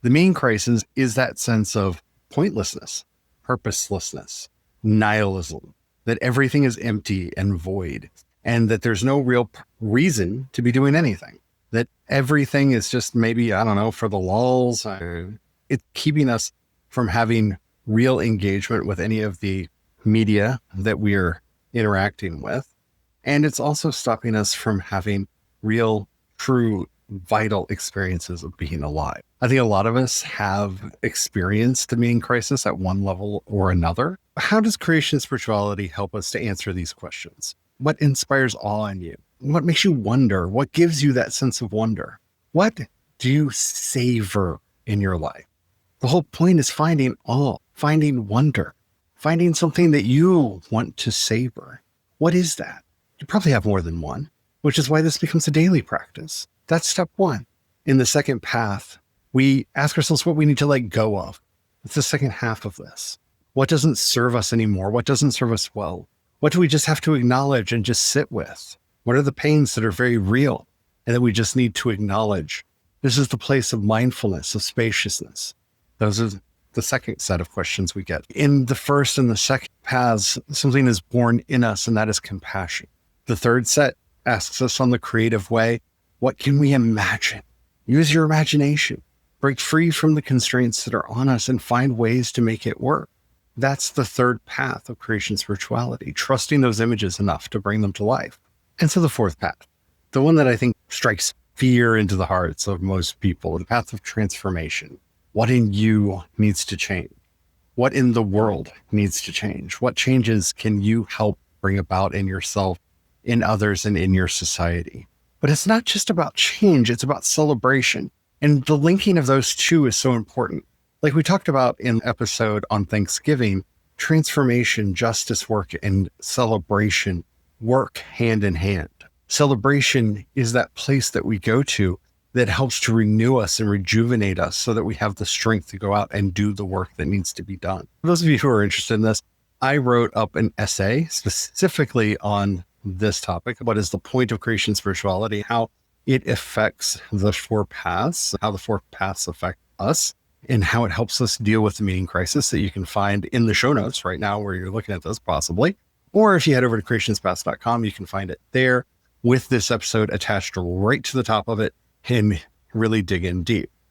The meaning crisis is that sense of pointlessness, purposelessness, nihilism, that everything is empty and void, and that there's no real reason to be doing anything, that everything is just maybe, I don't know, for the lulls. It's keeping us from having real engagement with any of the media that we're interacting with. And it's also stopping us from having real, true, vital experiences of being alive. I think a lot of us have experienced the meaning crisis at one level or another. How does creation spirituality help us to answer these questions? What inspires awe in you? What makes you wonder? What gives you that sense of wonder? What do you savor in your life? The whole point is finding awe, finding wonder, finding something that you want to savor. What is that? You probably have more than one, which is why this becomes a daily practice. That's step one. In the second path, we ask ourselves what we need to let go of. It's the second half of this. What doesn't serve us anymore? What doesn't serve us well? What do we just have to acknowledge and just sit with? What are the pains that are very real and that we just need to acknowledge? This is the place of mindfulness, of spaciousness. Those are the second set of questions we get. In the first and the second paths, something is born in us, and that is compassion. The third set asks us on the creative way, what can we imagine? Use your imagination. Break free from the constraints that are on us and find ways to make it work. That's the third path of creation spirituality, trusting those images enough to bring them to life. And so the fourth path, the one that I think strikes fear into the hearts of most people, the path of transformation. What in you needs to change? What in the world needs to change? What changes can you help bring about in yourself, in others, and in your society? But it's not just about change, it's about celebration. And the linking of those two is so important. Like we talked about in the episode on Thanksgiving, transformation, justice work, and celebration work hand in hand. Celebration is that place that we go to that helps to renew us and rejuvenate us so that we have the strength to go out and do the work that needs to be done. For those of you who are interested in this, I wrote up an essay specifically on this topic. What is the point of creation spirituality? How it affects the four paths, how the four paths affect us, and how it helps us deal with the meaning crisis that you can find in the show notes right now where you're looking at this possibly. Or if you head over to creationspaths.com, you can find it there with this episode attached right to the top of it and really dig in deep.